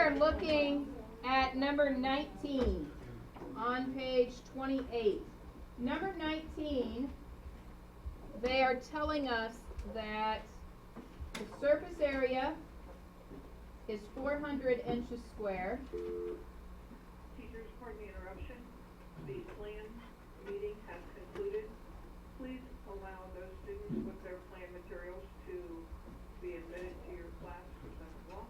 are looking at number 19 on page 28. Number 19, they are telling us that the surface area is 400 inches square. Teachers, pardon the interruption. The plan meeting has concluded. Please allow those students with their plan materials to be admitted to your class for second block.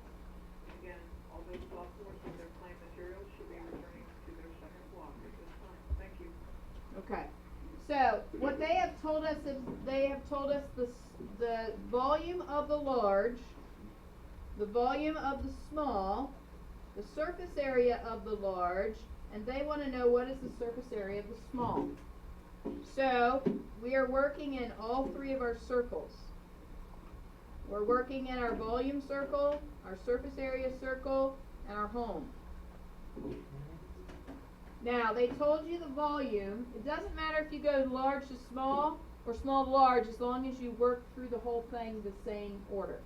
Again, all those sophomores with their plan materials should be returning to their second block at this time. Thank you. Okay. So what they have told us is they have told us the volume of the large, the volume of the small, the surface area of the large, and they want to know what is the surface area of the small. So we are working in all three of our circles. We're working in our volume circle, our surface area circle, and our home. Now, they told you the volume. It doesn't matter if you go large to small or small to large as long as you work through the whole thing the same order.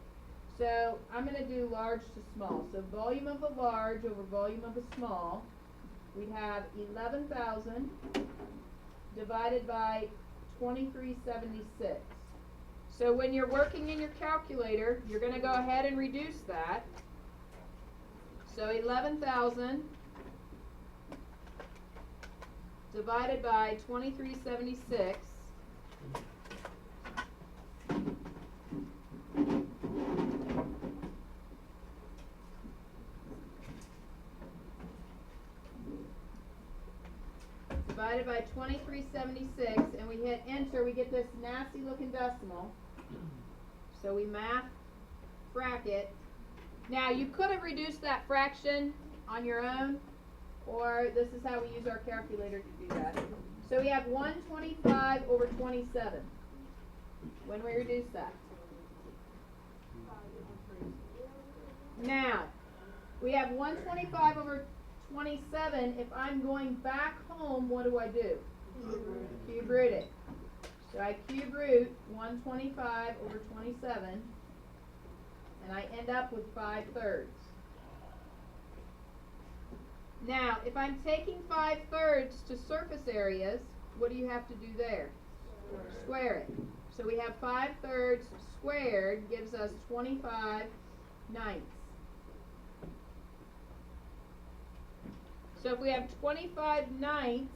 So, I'm going to do large to small. So, volume of the large over volume of the small, we have 11,000 divided by 2376. So, when you're working in your calculator, you're going to go ahead and reduce that. So, 11,000 divided by 2376 divided by 2376, and we hit enter, we get this nasty looking decimal. So we math bracket. Now you could have reduced that fraction on your own, or this is how we use our calculator to do that. So we have 125 over 27. When we reduce that. Now, we have 125 over 27. If I'm going back home, what do I do? Cube root it. So I cube root 125 over 27, and I end up with 5/3. Now, if I'm taking 5/3 to surface areas, what do you have to do there? Square it. So we have 5/3 squared gives us 25/9. So if we have 25/9,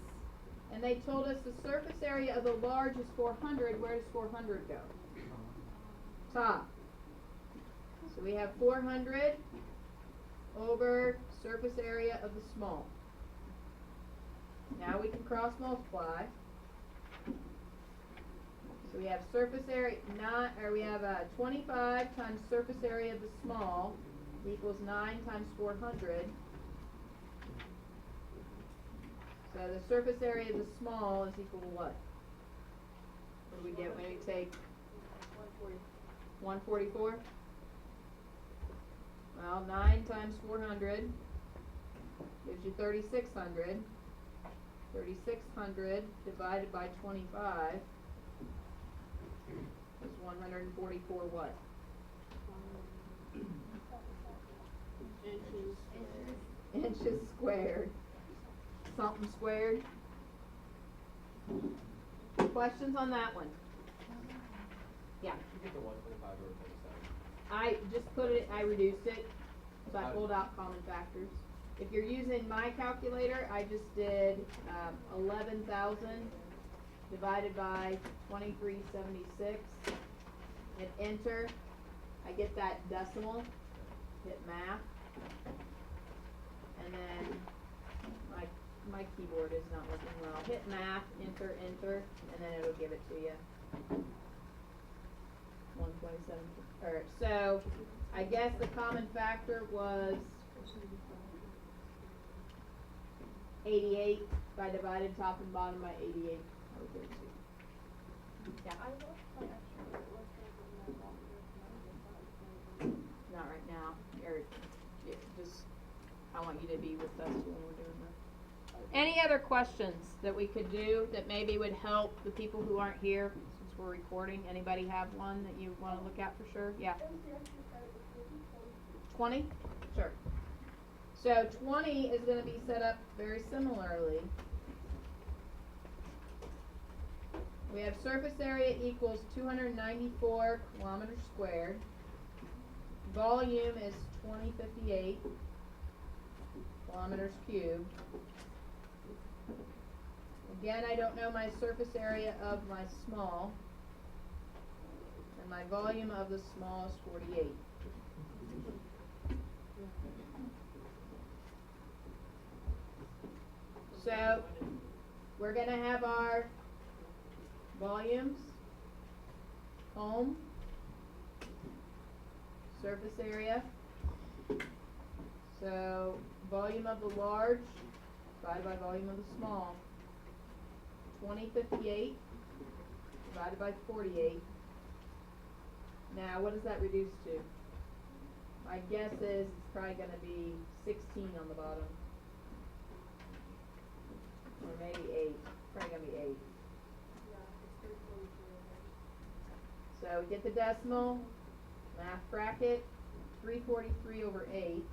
and they told us the surface area of the large is 400, where does 400 go? Top. So we have 400 over surface area of the small. Now we can cross multiply. So we have surface area, we have 25 times surface area of the small equals 9 times 400. So the surface area of the small is equal to what? What do we get when we take 144? Well, 9 times 400 gives you 3,600. 3,600 divided by 25 is 144 what? Inches squared. Something squared. Questions on that one? Yeah. You get the 125 over 27. I just put it, I reduced it, so I pulled out common factors. If you're using my calculator, I just did 11,000 divided by 2376. Hit enter. I get that decimal. Hit math. And then my keyboard is not working well. Hit math, enter, enter, and then it'll give it to you. 127. So I guess the common factor was 88. If I divided top and bottom by 88, I would get it to you. Yeah. Not right now. Just I want you to be with us when we're doing this. Any other questions that we could do that maybe would help the people who aren't here since we're recording? Anybody have one that you want to look at for sure? Yeah. 20? Sure. So 20 is going to be set up very similarly. We have surface area equals 294 kilometers squared. Volume is 2058 kilometers cubed. Again, I don't know my surface area of my small. And my volume of the small is 48. So, we're going to have our volumes, home, surface area. So, volume of the large divided by volume of the small. 2058 divided by 48. Now, what does that reduce to? My guess is it's probably going to be 16 on the bottom. Or maybe 8. Probably going to be 8. So, get the decimal, math bracket, 343 over 8.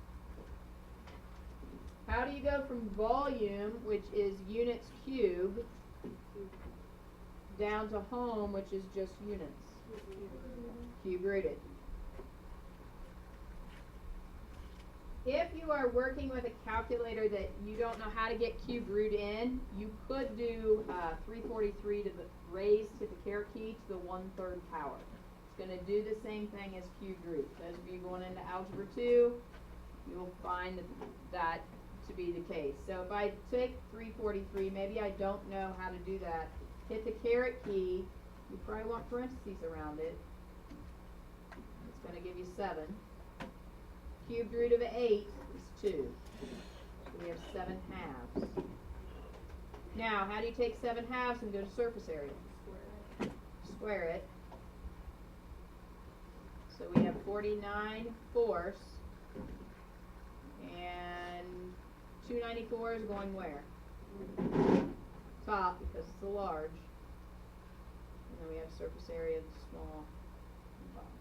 How do you go from volume, which is units cubed, down to home, which is just units? Cube rooted. If you are working with a calculator that you don't know how to get cube root in, you could do 343 to the raised to the caret key to the 1/3 power. It's going to do the same thing as cube root. Those of you going into algebra 2, you'll find that to be the case. So if I take 343, maybe I don't know how to do that. Hit the caret key. You probably want parentheses around it. It's going to give you 7. Cubed root of 8 is 2. So we have 7 halves. Now, how do you take 7 halves and go to surface area? Square it. So we have 49 fourths. And 294 is going where? Top, because it's a large. And then we have surface area of the small and bottom.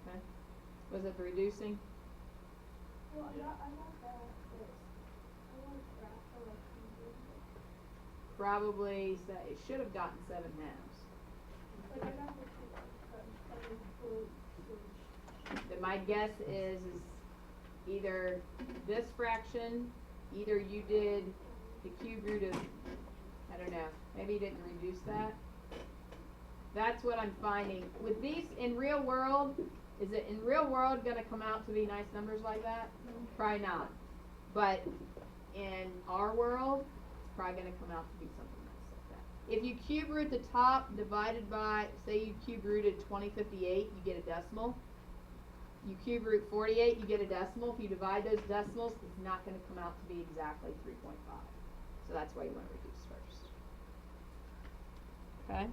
Okay? Was it the reducing? Well, I'm not that, but I want to graph for like Probably, it should have gotten 7 halves. like I got the switch. Then my guess is either this fraction, either you did the cube root of, I don't know, maybe you didn't reduce that. That's what I'm finding. With these in real world, is it in real world going to come out to be nice numbers like that? Probably not. But in our world, it's probably going to come out to be something nice like that. If you cube root the top divided by, say you cube rooted 2058, you get a decimal. You cube root 48, you get a decimal. If you divide those decimals, it's not going to come out to be exactly 3.5. So that's why you want to reduce first. Okay?